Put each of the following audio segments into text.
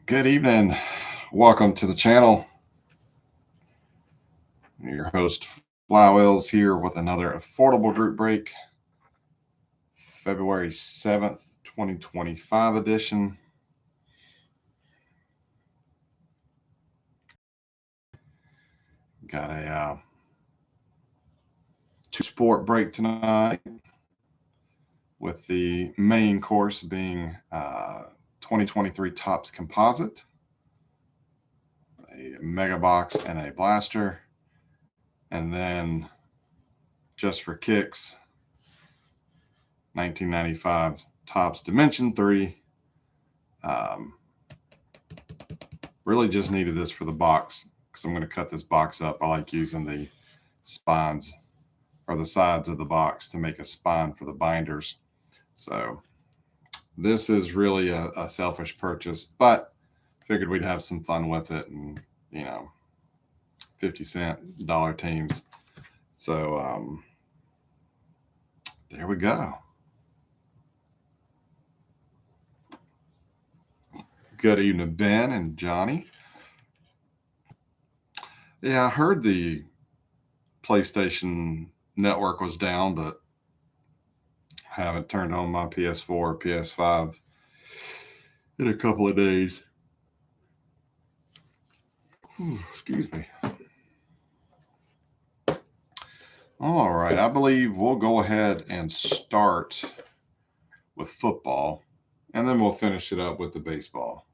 Good evening. Welcome to the channel. Your host, Flywheels, here with another affordable group break, February 7th, 2025 edition. Got a two-sport break tonight, with the main course being 2023 Topps Composite, a mega box and a blaster, and then just for kicks, 1995 Topps Dimension 3. Really just needed this for the box because I'm going to cut this box up. I like using the spines or the sides of the box to make a spine for the binders. So this is really a selfish purchase, but figured we'd have some fun with it, and 50-cent dollar teams. So there we go. Good evening, Ben and Johnny. Yeah, I heard the PlayStation Network was down, but haven't turned on my PS4 or PS5 in a couple of days. Excuse me. All right, I believe we'll go ahead and start with football, and then we'll finish it up with the baseball.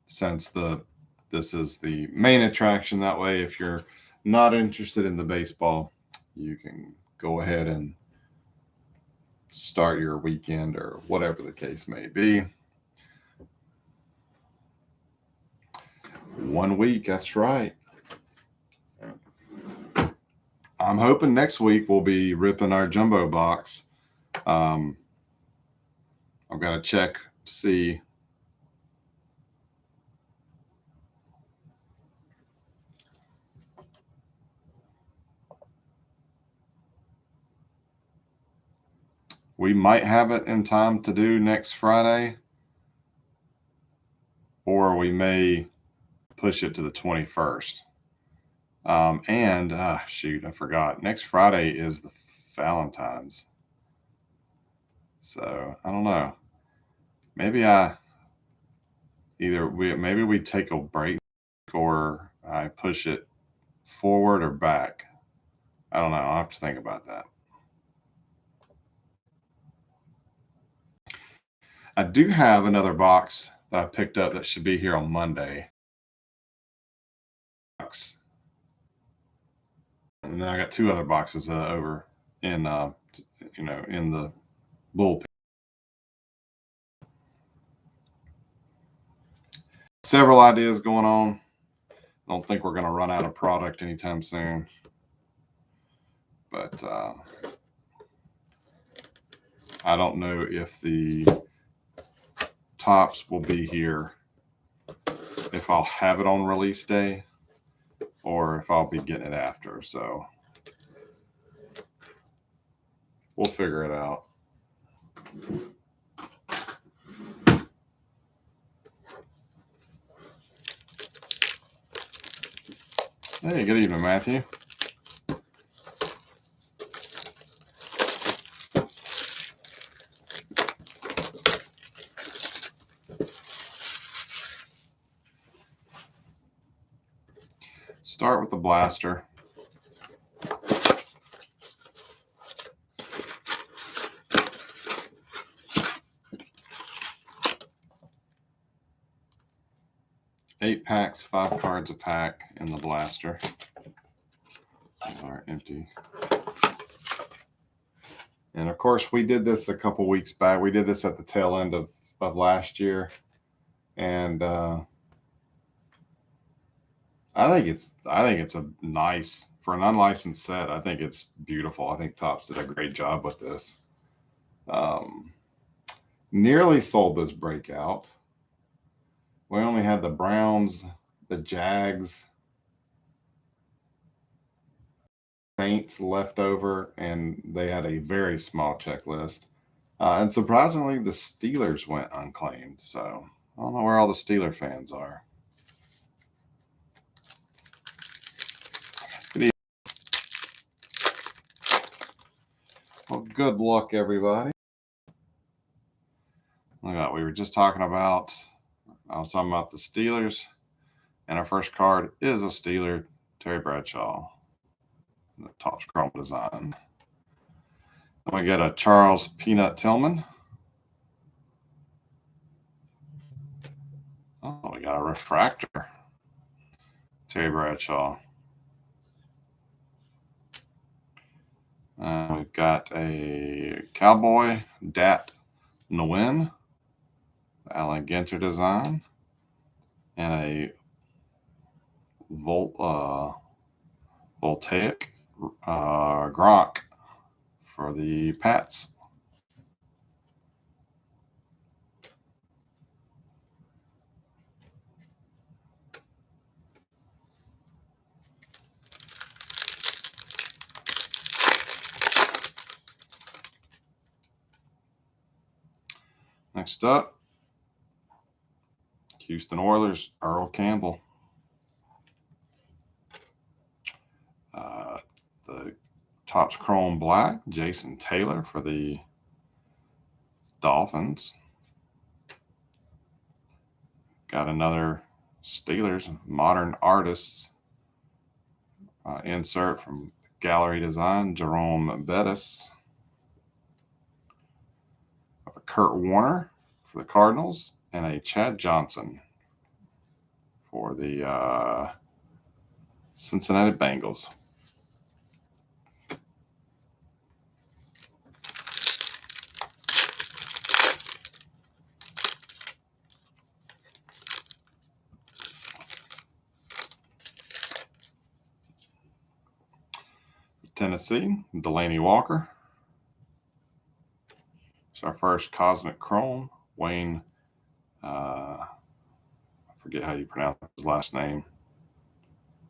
Since this is the main attraction, that way if you're not interested in the baseball, you can go ahead and start your weekend or whatever the case may be. 1 week, that's right. I'm hoping next week we'll be ripping our jumbo box. I've got to check to see. We might have it in time to do next Friday, or we may push it to the 21st. Shoot, I forgot. Next Friday is the Valentine's. So I don't know. Maybe maybe we take a break, or I push it forward or back. I don't know. I'll have to think about that. I do have another box that I picked up that should be here on Monday. And then I got two other boxes over in in the bullpen. Several ideas going on. I don't think we're going to run out of product anytime soon. But I don't know if the Topps will be here, if I'll have it on release day, or if I'll be getting it after. So we'll figure it out. Hey, good evening, Matthew. Start with the blaster. Eight packs, 5 cards a pack in the blaster. These are empty. And of course, we did this a couple weeks back. We did this at the tail end of last year. And I think it's a nice, for an unlicensed set. I think it's beautiful. I think Topps did a great job with this. Nearly sold this breakout. We only had the Browns, the Jags, Saints left over, and they had a very small checklist. And surprisingly, the Steelers went unclaimed. So I don't know where all the Steeler fans are. Well, good luck, everybody. Look at that. We were just talking about, I was talking about the Steelers, and our first card is a Steeler, Terry Bradshaw, the Topps Chrome design. Then we get a Charles Peanut Tillman. Oh, we got a refractor, Terry Bradshaw. We've got a Cowboy Dat Nguyen, Alan Ginter design, and a Voltaic Gronk for the Pats. Next up, Houston Oilers, Earl Campbell. The Topps Chrome Black, Jason Taylor for the Dolphins. Got another Steelers Modern Artists insert from Gallery Design, Jerome Bettis. A Kurt Warner for the Cardinals, and a Chad Johnson for the Cincinnati Bengals. Tennessee, Delaney Walker. It's our first Cosmic Chrome. Wayne, I forget how you pronounce his last name.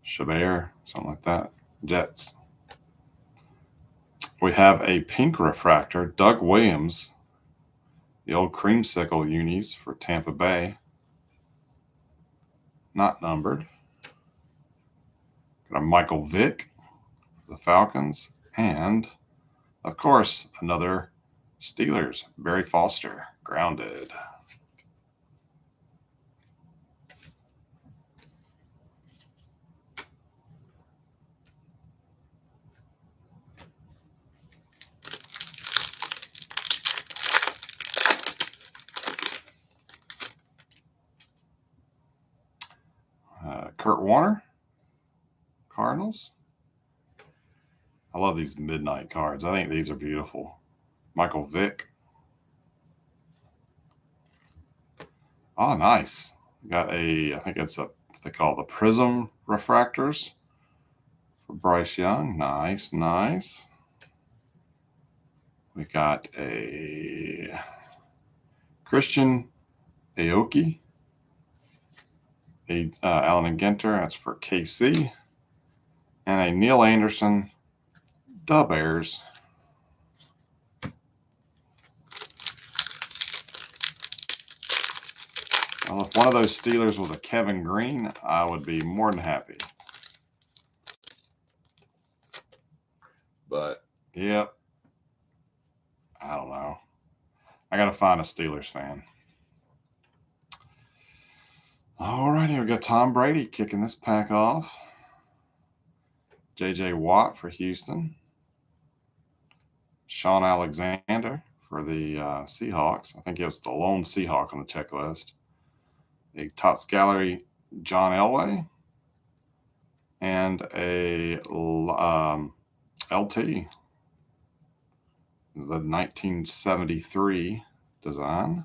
Chabert, something like that. Jets. We have a pink refractor, Doug Williams, the old creamsicle unis for Tampa Bay. Not numbered. Got a Michael Vick for the Falcons. And, of course, another Steelers, Barry Foster, grounded. Kurt Warner, Cardinals. I love these midnight cards. I think these are beautiful. Michael Vick. Oh, nice. Got a, I think it's what they call the Prism refractors for Bryce Young. Nice, nice. We got a Christian Aoki. Alan and Ginter, that's for KC. And a Neil Anderson, Da Bears. Well, if one of those Steelers was a Kevin Green, I would be more than happy. But, yep. I don't know. I got to find a Steelers fan. All righty, we got Tom Brady kicking this pack off. J.J. Watt for Houston. Sean Alexander for the Seahawks. I think he was the lone Seahawk on the checklist. A Topps Gallery John Elway. And a LT. The 1973 design.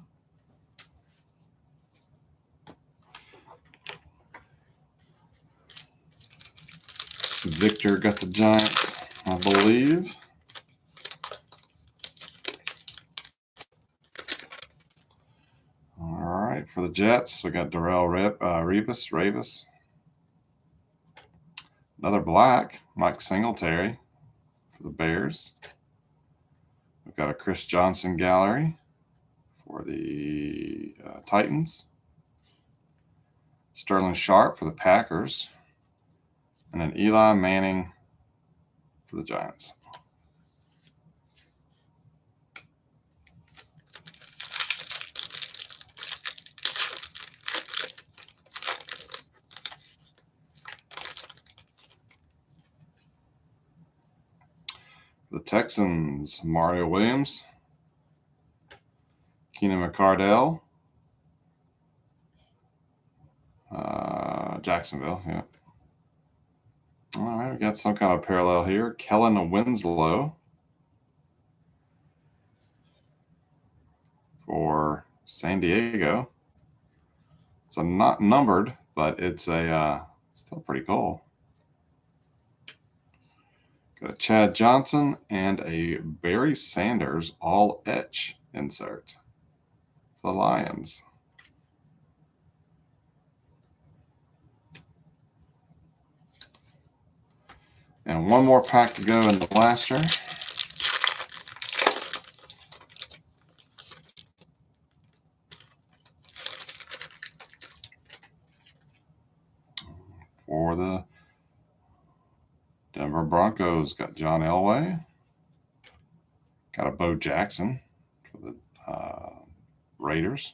Victor got the Giants, I believe. All right, for the Jets, we got Darrell Revis. Another black, Mike Singletary for the Bears. We've got a Chris Johnson gallery for the Titans. Sterling Sharp for the Packers, and an Eli Manning for the Giants. The Texans, Mario Williams, Keenan McCardell, Jacksonville, yeah. All right, we got some kind of parallel here. Kellen Winslow for San Diego. It's not numbered, but it's still pretty cool. Got a Chad Johnson and a Barry Sanders all etch insert for the Lions. And one more pack to go in the blaster. For the Denver Broncos, got John Elway. Got a Bo Jackson for the Raiders.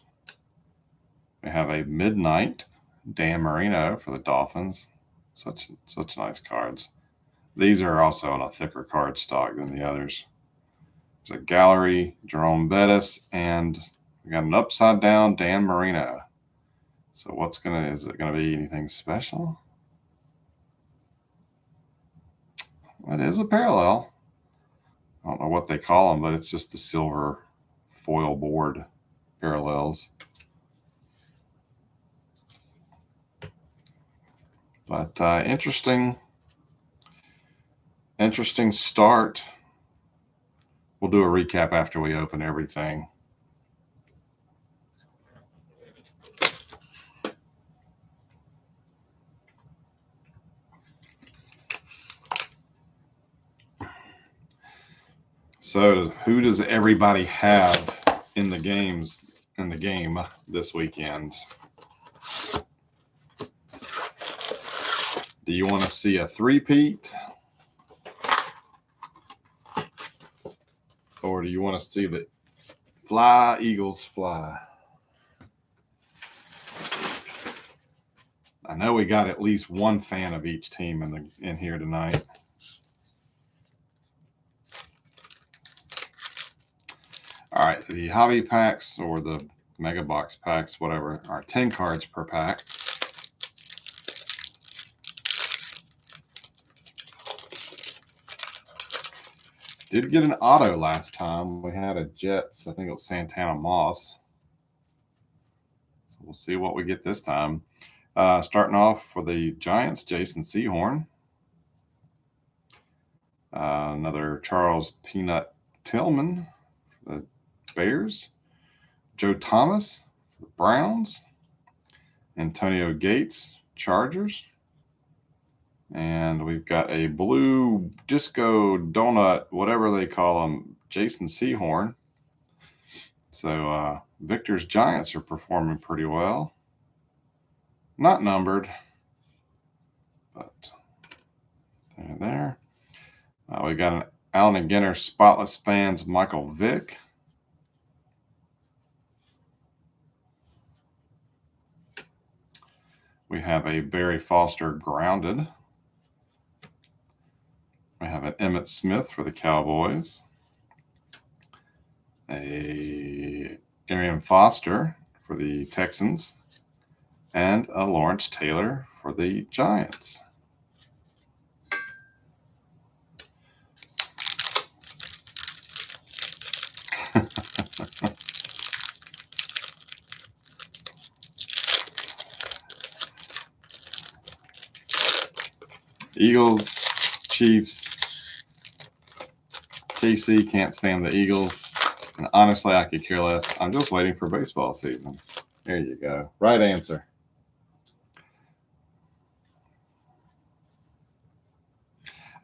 We have a Midnight Dan Marino for the Dolphins. Such nice cards. These are also on a thicker card stock than the others. There's a Gallery, Jerome Bettis, and we got an upside down Dan Marino. So is it gonna be anything special? It is a parallel. I don't know what they call them, but it's just the silver foil board parallels. But interesting start. We'll do a recap after we open everything. So who does everybody have in the game this weekend? Do you want to see a three-peat? Or do you want to see the fly, Eagles fly? I know we got at least one fan of each team in here tonight. All right, the hobby packs or the mega box packs, whatever, are 10 cards per pack. Did get an auto last time. We had a Jets. I think it was Santana Moss. So we'll see what we get this time. Starting off for the Giants, Jason Sehorn. Another Charles Peanut Tillman for the Bears. Joe Thomas for the Browns. Antonio Gates, Chargers. And we've got a blue disco donut, whatever they call them, Jason Sehorn. So Victor's Giants are performing pretty well. Not numbered, but they're there. We got an Allen and Ginter Spotless Fans Michael Vick. We have a Barry Foster Grounded. We have an Emmitt Smith for the Cowboys. A Arian Foster for the Texans. And a Lawrence Taylor for the Giants. Eagles, Chiefs, KC can't stand the Eagles. And honestly, I could care less. I'm just waiting for baseball season. There you go. Right answer.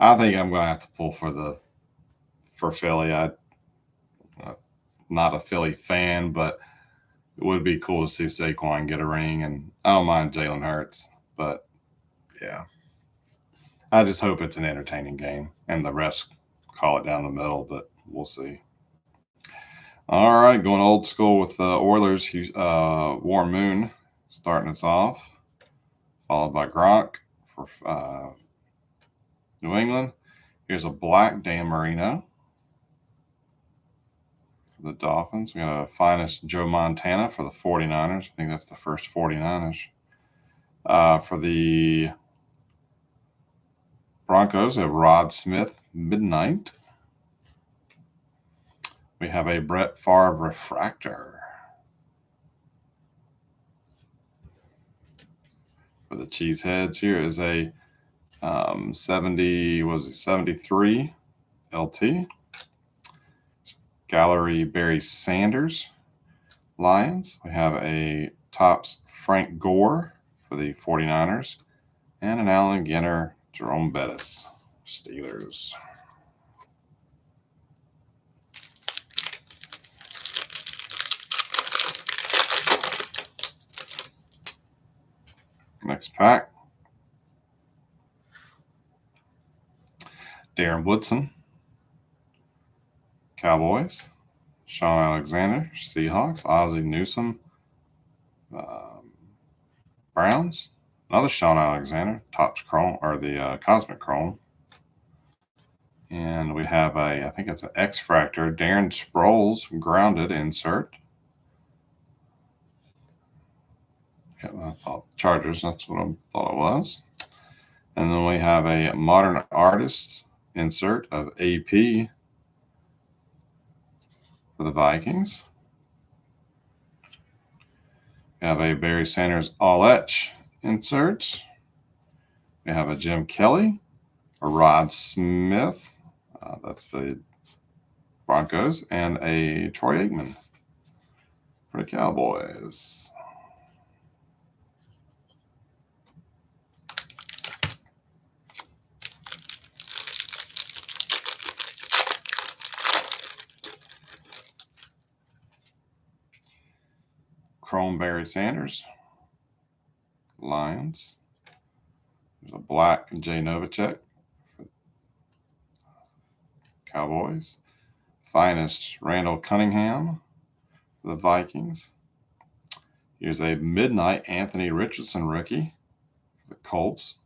I think I'm going to have to pull for Philly. I'm not a Philly fan, but it would be cool to see Saquon get a ring, and I don't mind Jalen Hurts, but yeah, I just hope it's an entertaining game and the refs call it down the middle, but we'll see. All right, going old school with the Oilers. Warren Moon starting us off, followed by Gronk for New England. Here's a black Dan Marino for the Dolphins. We got a finest Joe Montana for the 49ers. I think that's the first 49ers. For the Broncos, we have Rod Smith, Midnight. We have a Brett Favre refractor. For the Cheeseheads, here is a 73 LT. Gallery Barry Sanders, Lions. We have a Topps Frank Gore for the 49ers. And an Allen Ginter, Jerome Bettis, Steelers. Next pack. Darren Woodson, Cowboys. Sean Alexander, Seahawks. Ozzie Newsome, Browns. Another Sean Alexander, Topps Chrome, or the Cosmic Chrome. And we have I think it's an X-Fractor, Darren Sproles, grounded insert. Yeah, I thought Chargers, that's what I thought it was. And then we have a Modern Artists insert of AP for the Vikings. We have a Barry Sanders All-Etch insert. We have a Jim Kelly, a Rod Smith, that's the Broncos, and a Troy Aikman for the Cowboys. Chrome Barry Sanders, Lions. There's a black Jay Novacek for Cowboys. Finest Randall Cunningham for the Vikings. Here's a midnight Anthony Richardson rookie for the Colts.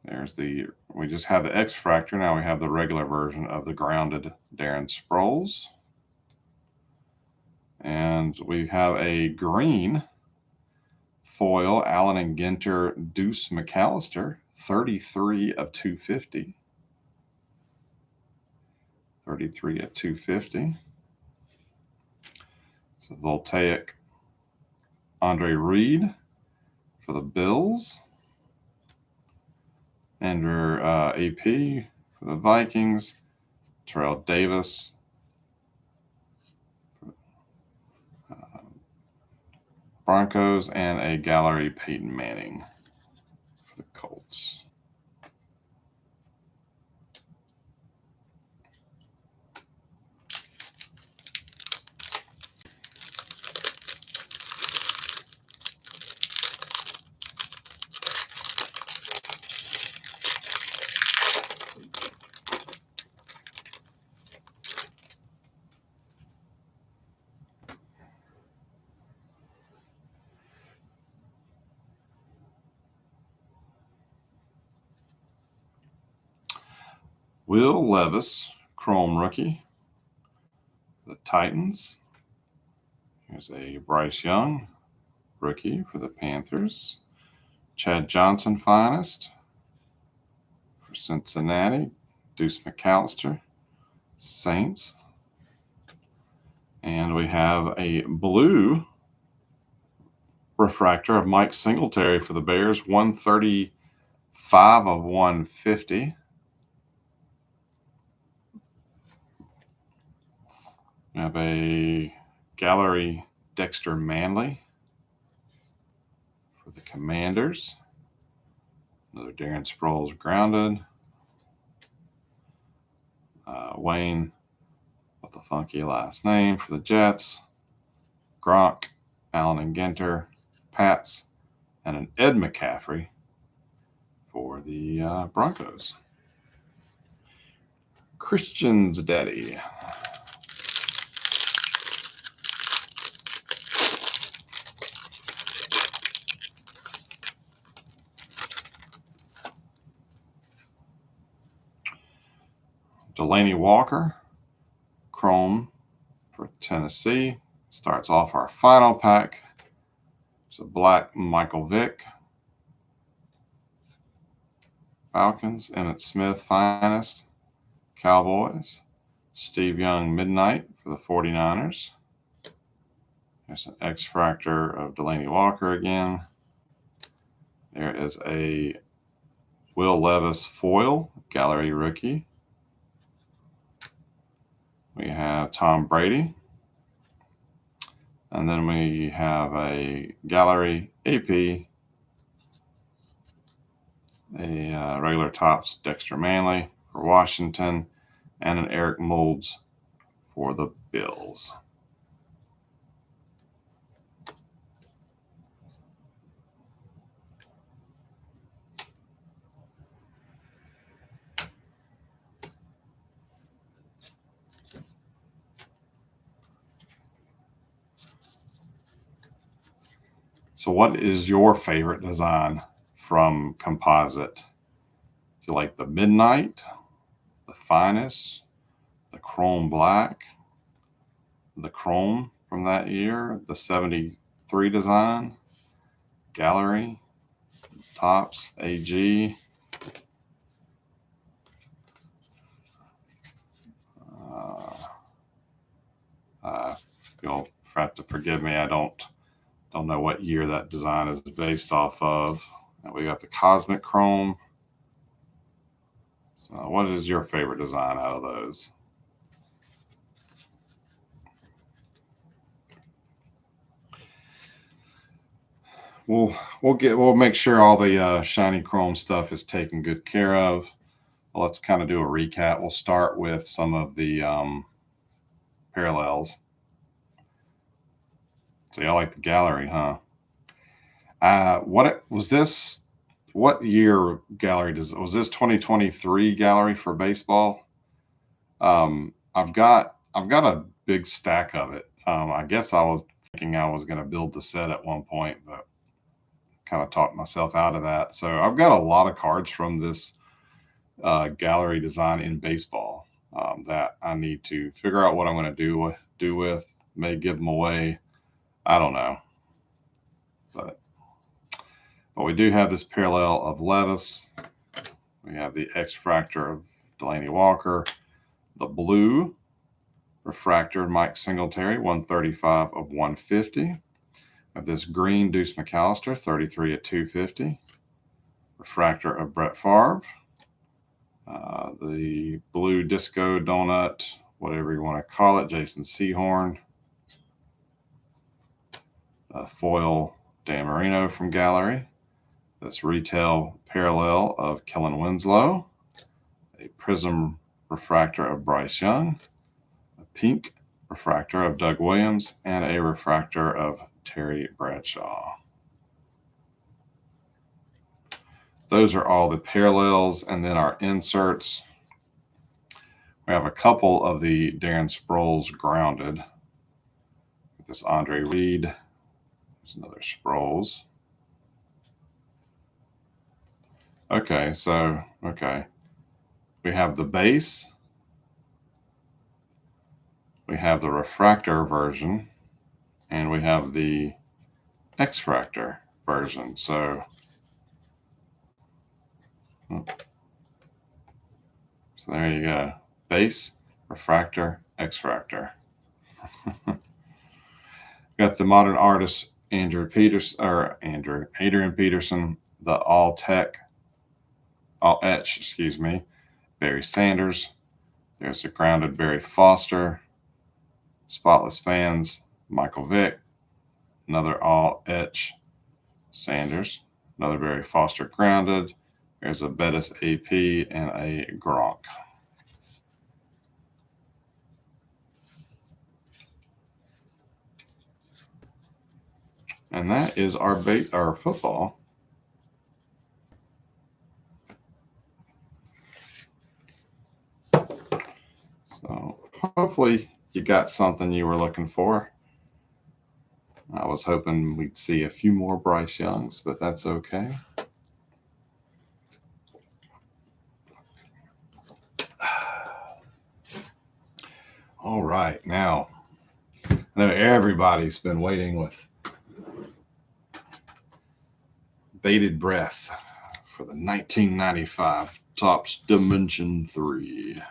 We just had the X-Fractor. Now we have the regular version of the grounded Darren Sproles. And we have a green foil Allen and Ginter Deuce McAllister, 33 of 250. 33 at 250. So Voltaic Andre Reed for the Bills. Andrew AP for the Vikings. Terrell Davis Broncos, and a Gallery Peyton Manning for the Colts. Will Levis, Chrome rookie, the Titans. Here's a Bryce Young, rookie for the Panthers. Chad Johnson, finest for Cincinnati. Deuce McAllister, Saints. And we have a blue refractor of Mike Singletary for the Bears, 135 of 150. We have a Gallery Dexter Manley for the Commanders. Another Darren Sproles grounded. Wayne with the funky last name for the Jets. Gronk, Allen and Ginter, Pats, and an Ed McCaffrey for the Broncos. Christian's daddy. Delaney Walker, Chrome for Tennessee. Starts off our final pack. It's a black Michael Vick. Falcons, Emmitt Smith Finest, Cowboys. Steve Young Midnight for the 49ers. There's an X-Fractor of Delaney Walker again. There is a Will Levis foil, gallery rookie. We have Tom Brady. And then we have a gallery AP, a regular Topps Dexter Manley for Washington, and an Eric Moulds for the Bills. So what is your favorite design from Composite? Do you like the Midnight, the Finest, the Chrome Black, the Chrome from that year, the 73 design, Gallery, Topps, AG? You'll have to forgive me. I don't know what year that design is based off of. And we got the Cosmic Chrome. So what is your favorite design out of those? We'll make sure all the shiny chrome stuff is taken good care of. Well, let's kind of do a recap. We'll start with some of the parallels. So y'all like the gallery, huh? What year gallery was this? 2023 gallery for baseball? I've got a big stack of it. I guess I was thinking I was going to build the set at one point, but kind of talked myself out of that. So I've got a lot of cards from this gallery design in baseball that I need to figure out what I'm going to do with. May give them away. I don't know. But we do have this parallel of Levis. We have the X-Fractor of Delaney Walker. The blue refractor Mike Singletary, 135 of 150. We have this green Deuce McAllister, 33 at 250. Refractor of Brett Favre. The blue disco donut, whatever you want to call it, Jason Sehorn. Foil Dan Marino from Gallery. This retail parallel of Kellen Winslow. A prism refractor of Bryce Young. A pink refractor of Doug Williams. And a refractor of Terry Bradshaw. Those are all the parallels, and then our inserts. We have a couple of the Darren Sproles grounded. This Andre Reed. There's another Sproles. Okay. We have the base. We have the refractor version, and we have the X-Fractor version. So there you go. Base, refractor, X-Fractor. Got the modern artist Adrian Peterson, the all etch, Barry Sanders. There's a grounded Barry Foster. Spotless fans, Michael Vick. Another all etch Sanders. Another Barry Foster grounded. There's a Bettis AP and a Gronk. And that is our football. So hopefully you got something you were looking for. I was hoping we'd see a few more Bryce Youngs, but that's okay. All right, now I know everybody's been waiting with bated breath for the 1995 Topps Dimension 3.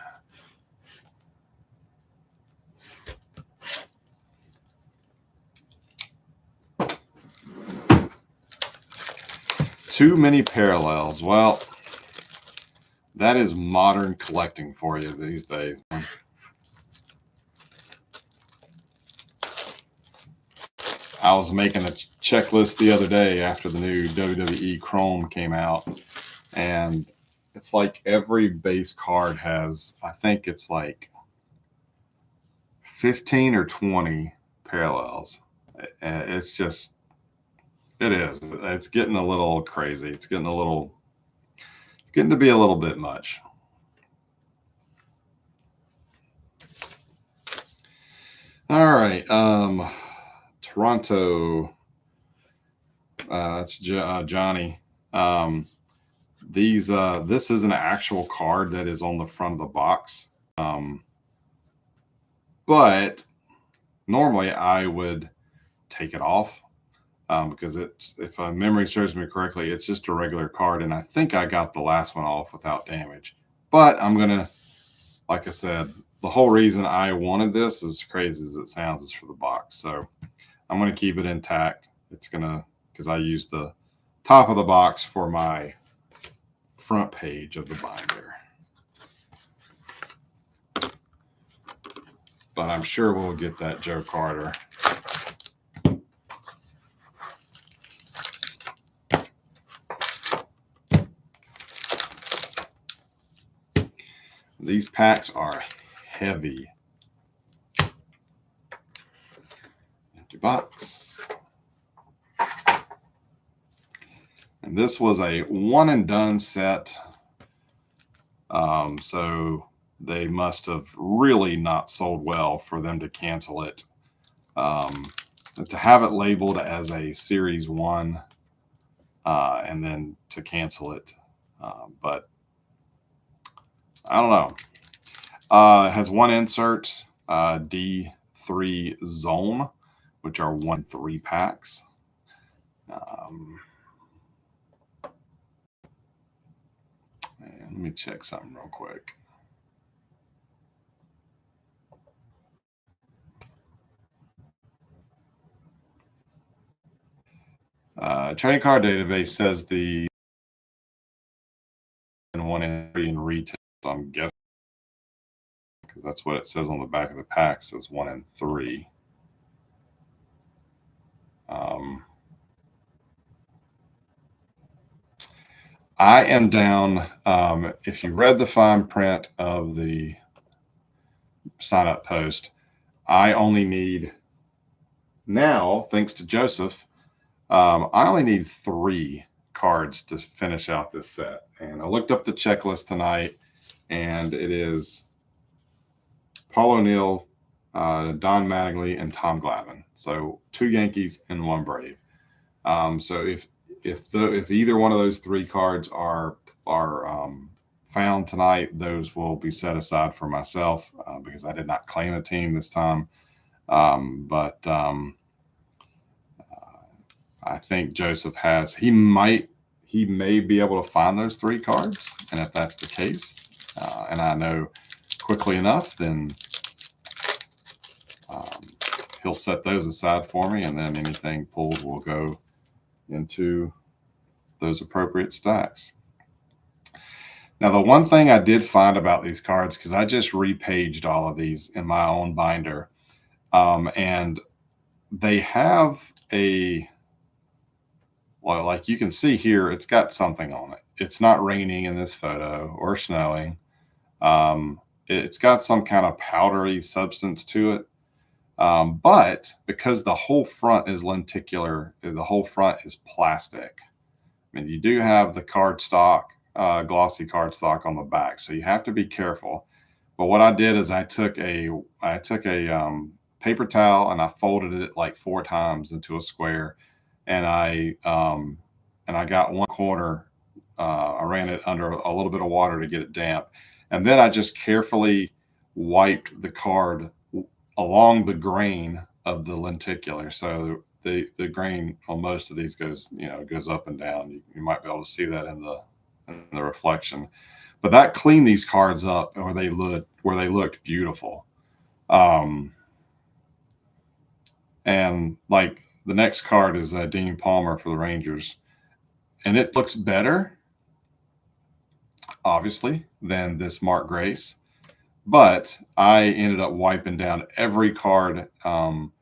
Too many parallels. Well, that is modern collecting for you these days. I was making a checklist the other day after the new WWE Chrome came out, and it's like every base card has, I think it's like 15 or 20 parallels. It's just, it is. It's getting a little crazy. It's getting to be a little bit much. All right. Toronto. That's Johnny. This is an actual card that is on the front of the box. But normally I would take it off because it's, if my memory serves me correctly, it's just a regular card, and I think I got the last one off without damage. But I'm gonna, like I said, the whole reason I wanted this, as crazy as it sounds, is for the box. So I'm gonna keep it intact. It's gonna, because I use the top of the box for my front page of the binder. But I'm sure we'll get that Joe Carter. These packs are heavy. Empty box. And this was a one and done set. So they must have really not sold well for them to cancel it. To have it labeled as a Series 1 and then to cancel it. But I don't know. It has one insert, D3 Zone, which are 1-3 packs. And let me check something real quick. Trading card database says the 1-3 in retail. So I'm guessing, because that's what it says on the back of the pack, says 1-3. I am down. If you read the fine print of the sign up post, I only need now, thanks to Joseph, I only need 3 cards to finish out this set. And I looked up the checklist tonight, and it is Paul O'Neill, Don Mattingly, and Tom Glavine. So 2 Yankees and 1 Brave. So if either one of those 3 cards are found tonight, those will be set aside for myself because I did not claim a team this time. But I think Joseph has. He may be able to find those 3 cards, and if that's the case, and I know quickly enough, then he'll set those aside for me, and then anything pulled will go into those appropriate stacks. Now, the one thing I did find about these cards, because I just repaged all of these in my own binder, and they have well, like you can see here, it's got something on it. It's not raining in this photo or snowing. It's got some kind of powdery substance to it. But because the whole front is lenticular, the whole front is plastic. I mean, you do have the cardstock, glossy cardstock on the back, so you have to be careful. But what I did is I took a paper towel and I folded it like 4 times into a square, and I got one corner. I ran it under a little bit of water to get it damp, and then I just carefully wiped the card along the grain of the lenticular. So the grain on most of these goes up and down. You might be able to see that in the reflection. But that cleaned these cards up where they looked beautiful. And like the next card is Dean Palmer for the Rangers, and it looks better, obviously, than this Mark Grace. But I ended up wiping down every card, and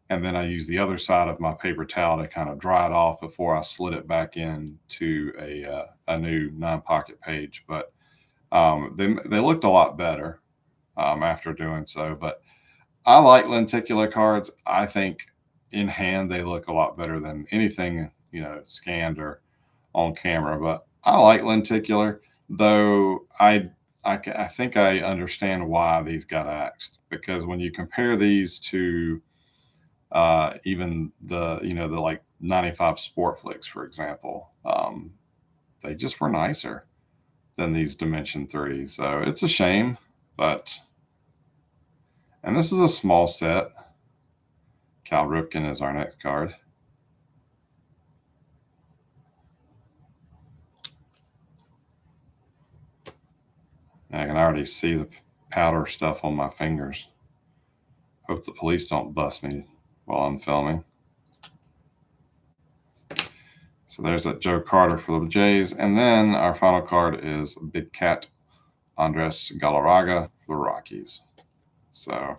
then I used the other side of my paper towel to kind of dry it off before I slid it back into a new 9-pocket page. But they looked a lot better after doing so. But I like lenticular cards. I think in hand they look a lot better than anything scanned or on camera. But I like lenticular, though I think I understand why these got axed, because when you compare these to even the like 95 Sport Flicks, for example, they just were nicer than these Dimension 3. So it's a shame, and this is a small set. Cal Ripken is our next card. I can already see the powder stuff on my fingers. Hope the police don't bust me while I'm filming. So there's that Joe Carter for the Jays. And then our final card is Big Cat Andres Galarraga for the Rockies. So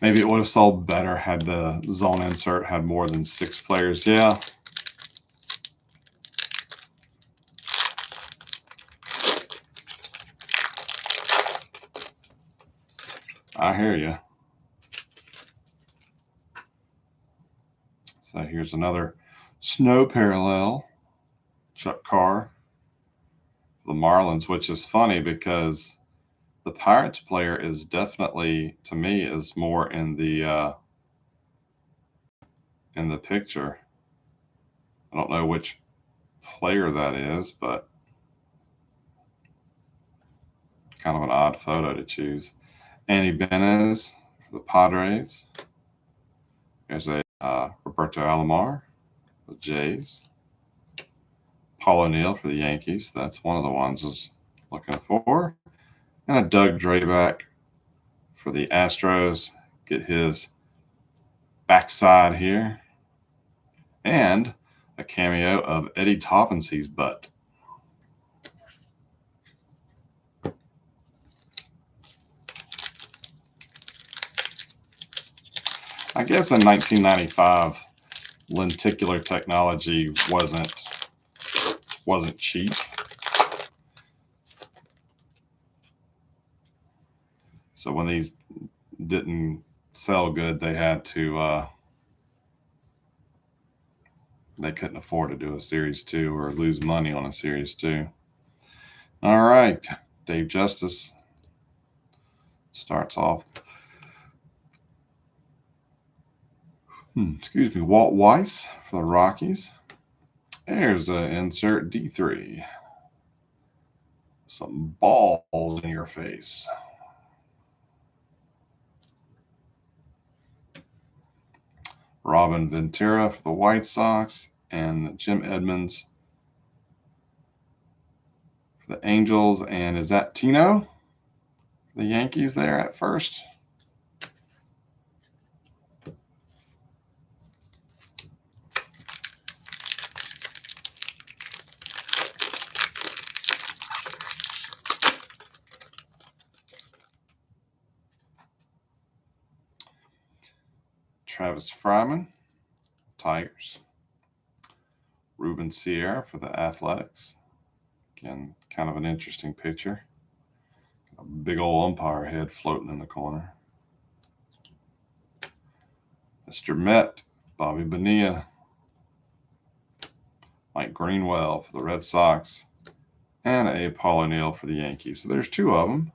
maybe it would have sold better had the zone insert had more than 6 players. Yeah. I hear you. So here's another snow parallel. Chuck Carr, the Marlins, which is funny because the Pirates player is definitely, to me, is more in the picture. I don't know which player that is, but kind of an odd photo to choose. Andy Benez for the Padres. There's a Roberto Alomar for the Jays. Paul O'Neill for the Yankees. That's one of the ones I was looking for. And a Doug Draback for the Astros. Get his backside here. And a cameo of Eddie Toppense's butt. I guess in 1995, lenticular technology wasn't cheap. So when these didn't sell good, they had to they couldn't afford to do a Series 2 or lose money on a Series 2. All right, Dave Justice starts off. Excuse me, Walt Weiss for the Rockies. There's an insert D3. Some balls in your face. Robin Ventura for the White Sox, and Jim Edmonds for the Angels. And is that Tino? The Yankees there at first. Travis Fryman, Tigers. Ruben Sierra for the Athletics. Again, kind of an interesting picture. A big old umpire head floating in the corner. Mr. Met, Bobby Bonilla, Mike Greenwell for the Red Sox, and a Paul O'Neill for the Yankees. So there's 2 of them.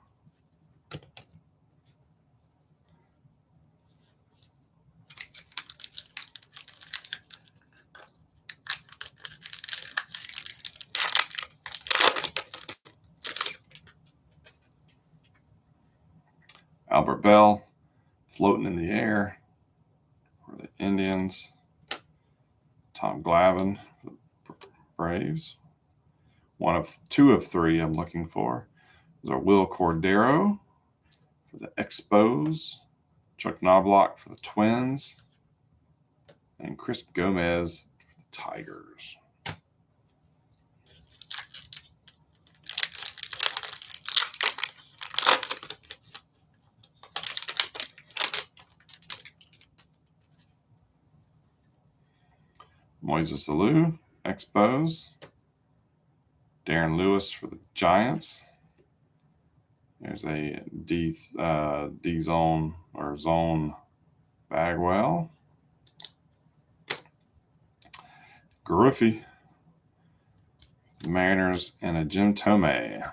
Albert Bell floating in the air for the Indians. Tom Glavine for the Braves. 2 of 3 I'm looking for. There's a Will Cordero for the Expos. Chuck Knobloch for the Twins. And Chris Gomez for the Tigers. Moises Alou, Expos. Darren Lewis for the Giants. There's a D zone or zone Bagwell. Griffey, Mariners, and a Jim Tomei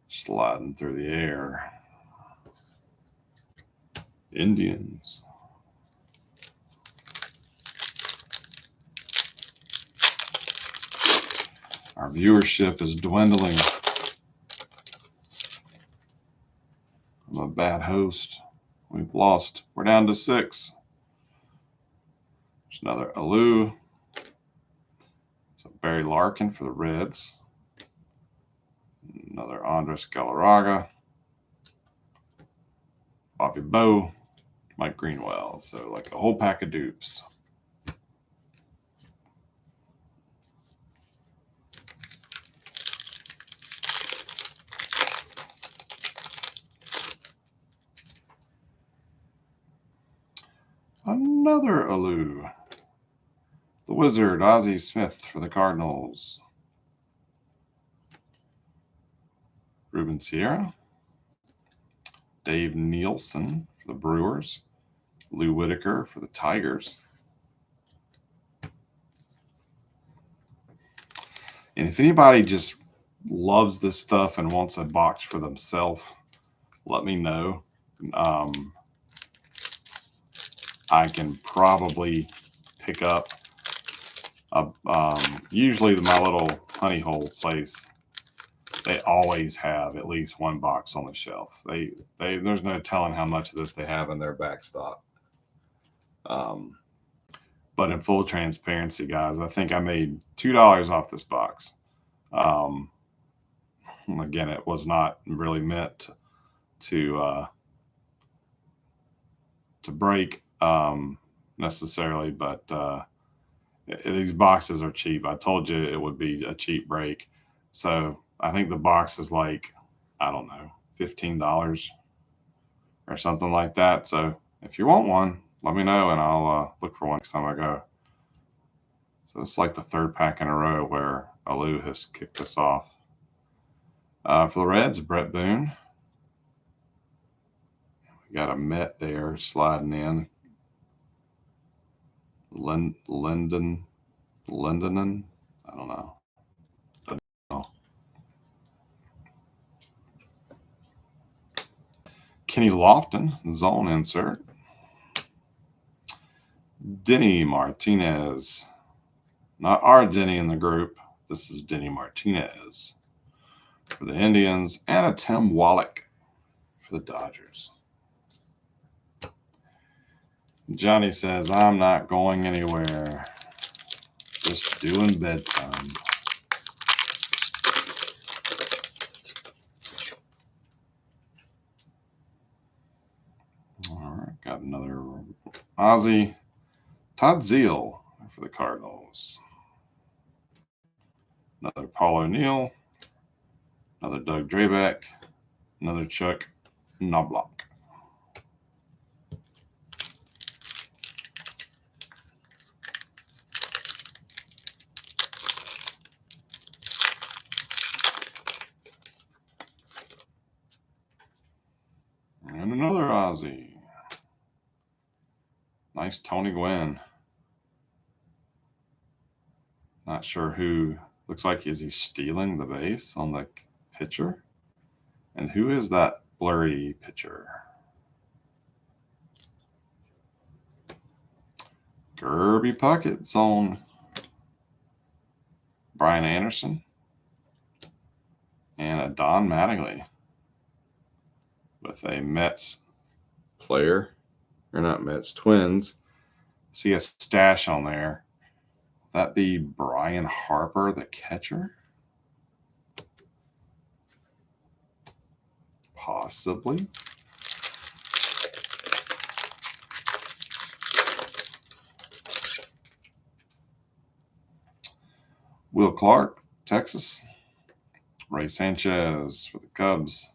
sliding through the air. Indians. Our viewership is dwindling. I'm a bad host. We've lost. We're down to 6. There's another Alou. It's a Barry Larkin for the Reds. Another Andres Galarraga. Bobby Bowe. Mike Greenwell. So like a whole pack of dupes. Another Alou. The Wizard, Ozzie Smith for the Cardinals. Ruben Sierra. Dave Nielsen for the Brewers. Lou Whitaker for the Tigers. And if anybody just loves this stuff and wants a box for themselves, let me know. I can probably pick up usually my little honey hole place. They always have at least 1 box on the shelf. There's no telling how much of this they have in their back stock. But in full transparency, guys, I think I made $2 off this box. Again, it was not really meant to break necessarily, but these boxes are cheap. I told you it would be a cheap break. So I think the box is like, I don't know, $15 or something like that. So if you want one, let me know and I'll look for one next time I go. So it's like the 3rd pack in a row where Alou has kicked us off. For the Reds, Brett Boone. We got a Met there sliding in. Lindonen. I don't know. Kenny Lofton, zone insert. Denny Martinez. Not our Denny in the group. This is Denny Martinez for the Indians. And a Tim Wallach for the Dodgers. Johnny says, I'm not going anywhere. Just doing bedtime. All right, got another Ozzie. Todd Zeal for the Cardinals. Another Paul O'Neill. Another Doug Drabeck. Another Chuck Knobloch. Ozzy. Nice Tony Gwynn. Not sure who. Looks like, is he stealing the base on the pitcher? And who is that blurry pitcher? Kirby Puckett's on Brian Anderson. And a Don Mattingly with a Mets player. Or not Mets, Twins. See a stash on there. Would that be Brian Harper, the catcher? Possibly. Will Clark, Texas. Ray Sanchez for the Cubs.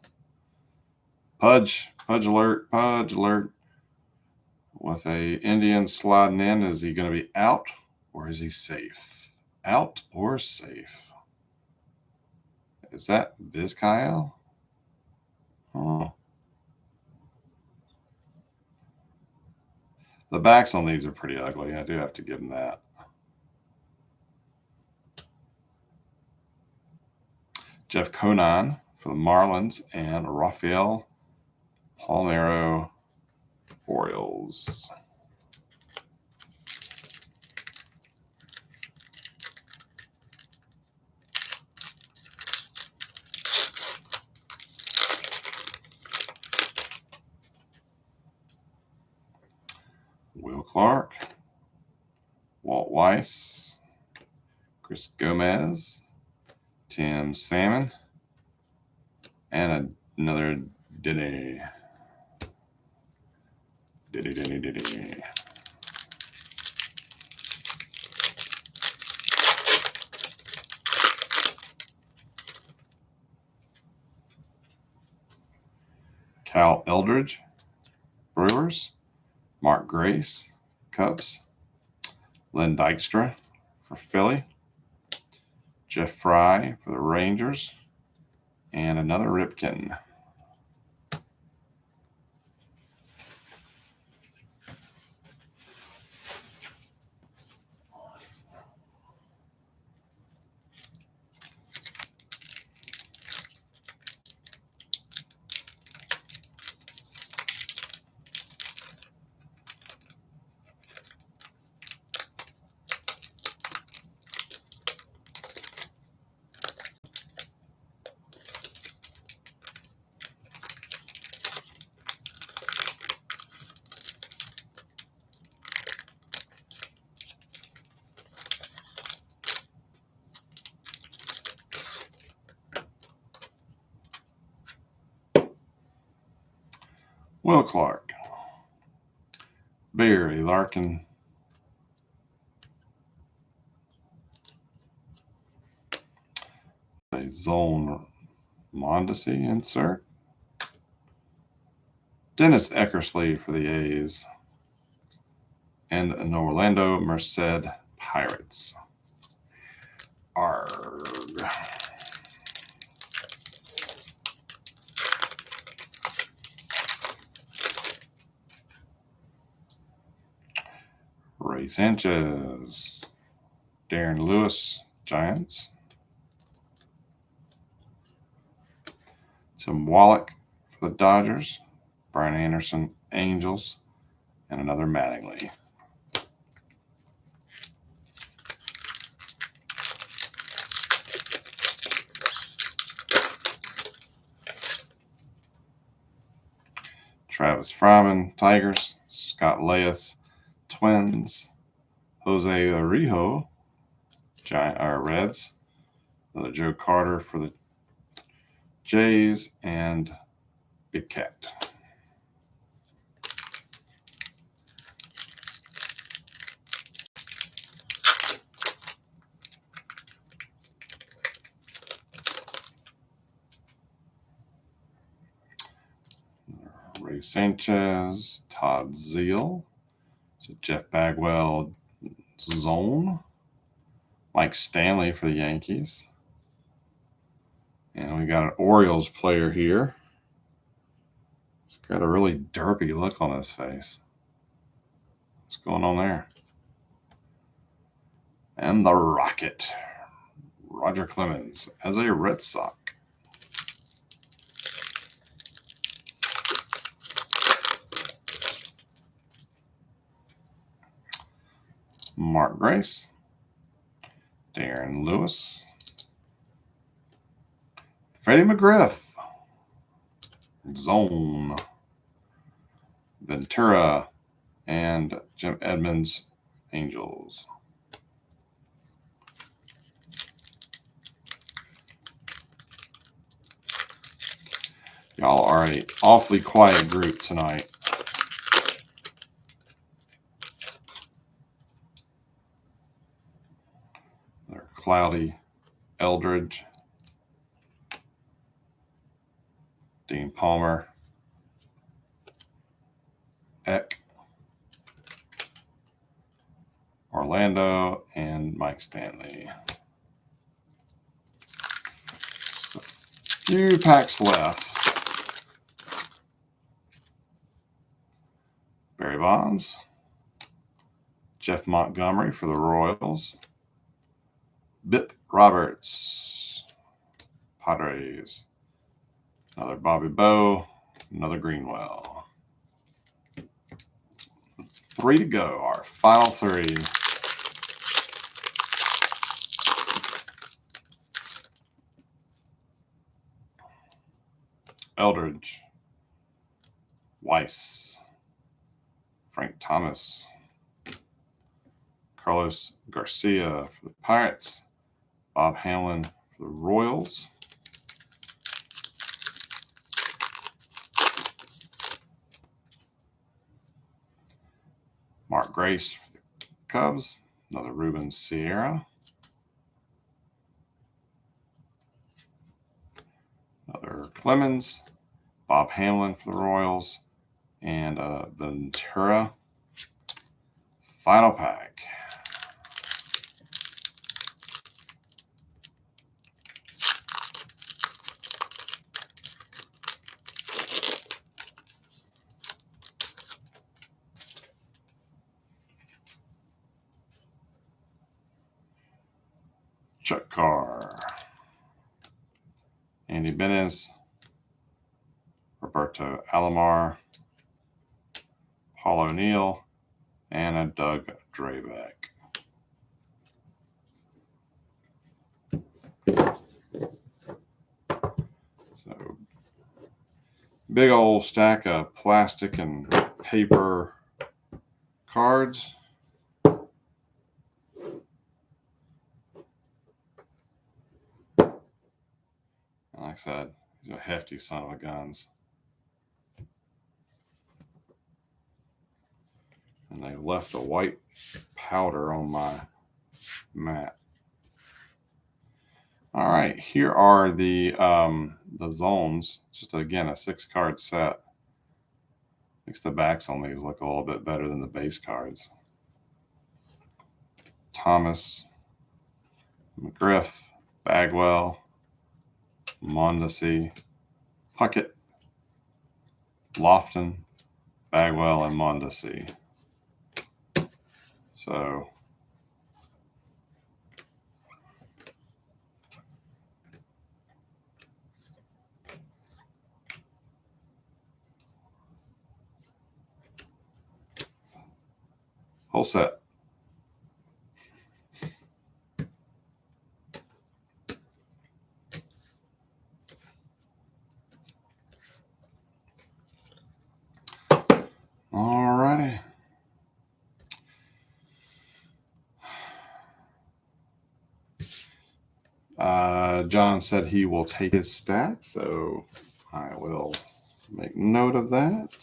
Pudge alert. With a Indian sliding in, is he going to be out or is he safe? Out or safe? Is that Vizcael? Oh. The backs on these are pretty ugly. I do have to give them that. Jeff Conan for the Marlins and Rafael Palmeiro Orioles. Will Clark, Walt Weiss, Chris Gomez, Tim Salmon, and another Diddy. Cal Eldridge, Brewers. Mark Grace, Cubs. Lynn Dykstra for Philly. Jeff Fry for the Rangers. And another Ripken. Will Clark, Barry Larkin, a Zone Mondesi insert, Dennis Eckersley for the A's, and an Orlando Merced Pirates. Arg. Ray Sanchez, Darren Lewis, Giants. Tim Wallach for the Dodgers, Brian Anderson, Angels, and another Mattingly. Travis Fryman, Tigers, Scott Leius, Twins, Jose Arijo, Reds, another Joe Carter for the Jays, and Big Cat. Ray Sanchez, Todd Zeal, Jeff Bagwell, Zone, Mike Stanley for the Yankees. And we got an Orioles player here. Got a really derpy look on his face. What's going on there? And the Rocket, Roger Clemens as a Red Sox. Mark Grace, Darren Lewis, Freddie McGriff, Zone, Ventura, and Jim Edmonds, Angels. Y'all are an awfully quiet group tonight. They're Cloudy, Eldridge, Dean Palmer, Eck, Orlando, and Mike Stanley. Just a few packs left. Barry Bonds, Jeff Montgomery for the Royals, Bip Roberts, Padres, another Bobby Bowe, another Greenwell. 3 to go, our final 3. Eldridge, Weiss, Frank Thomas, Carlos Garcia for the Pirates, Bob Hamlin for the Royals, Mark Grace for the Cubs, another Ruben Sierra, another Clemens, Bob Hamlin for the Royals, and Ventura. Final pack. Chuck Carr, Andy Benez, Roberto Alomar, Paul O'Neill, and a Doug Drabek. So, big old stack of plastic and paper cards. Like I said, he's a hefty son of a guns. And they left a white powder on my mat. All right, here are the zones. Just again a 6-card set. Makes the backs on these look a little bit better than the base cards. Thomas, McGriff, Bagwell, Mondesi, Puckett, Lofton, Bagwell, and Mondesi. So whole set. All righty. John said he will take his stack, so I will make note of that.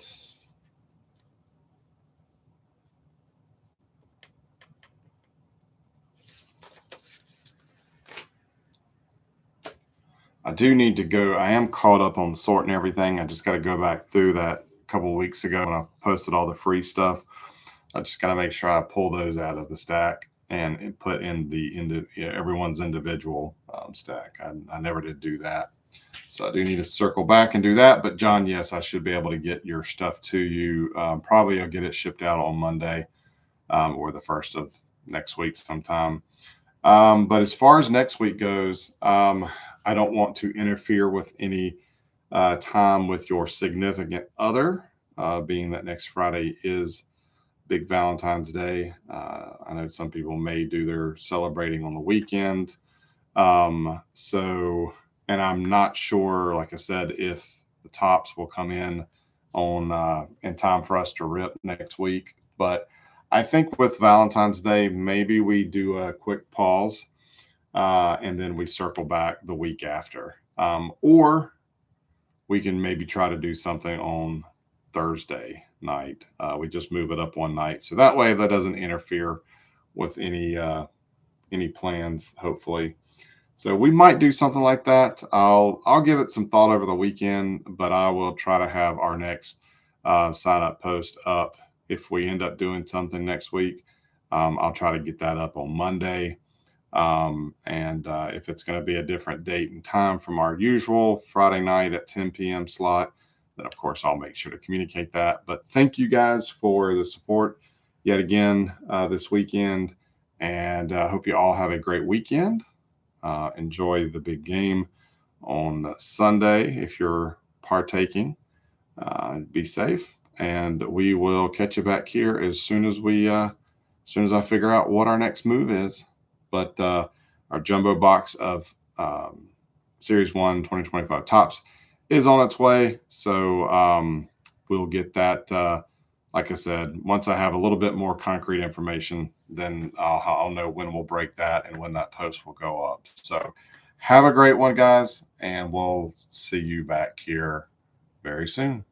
I do need to go. I am caught up on sorting everything. I just got to go back through that a couple of weeks ago when I posted all the free stuff. I just got to make sure I pull those out of the stack and put in the everyone's individual stack. I never did do that. So I do need to circle back and do that. But John, yes, I should be able to get your stuff to you. Probably I'll get it shipped out on Monday or the first of next week sometime. But as far as next week goes, I don't want to interfere with any time with your significant other, being that next Friday is big Valentine's Day. I know some people may do their celebrating on the weekend. So, and I'm not sure, like I said, if the Topps will come in on in time for us to rip next week. But I think with Valentine's Day, maybe we do a quick pause and then we circle back the week after. Or we can maybe try to do something on Thursday night. We just move it up one night. So that way that doesn't interfere with any plans, hopefully. So we might do something like that. I'll give it some thought over the weekend, but I will try to have our next sign up post up. If we end up doing something next week, I'll try to get that up on Monday. And if it's going to be a different date and time from our usual Friday night at 10 p.m. slot, then of course I'll make sure to communicate that. But thank you guys for the support yet again this weekend, and I hope you all have a great weekend. Enjoy the big game on Sunday if you're partaking. Be safe, and we will catch you back here as soon as I figure out what our next move is. But our jumbo box of Series 1 2025 Topps is on its way. So we'll get that, like I said, once I have a little bit more concrete information, then I'll know when we'll break that and when that post will go up. So have a great one, guys, and we'll see you back here very soon.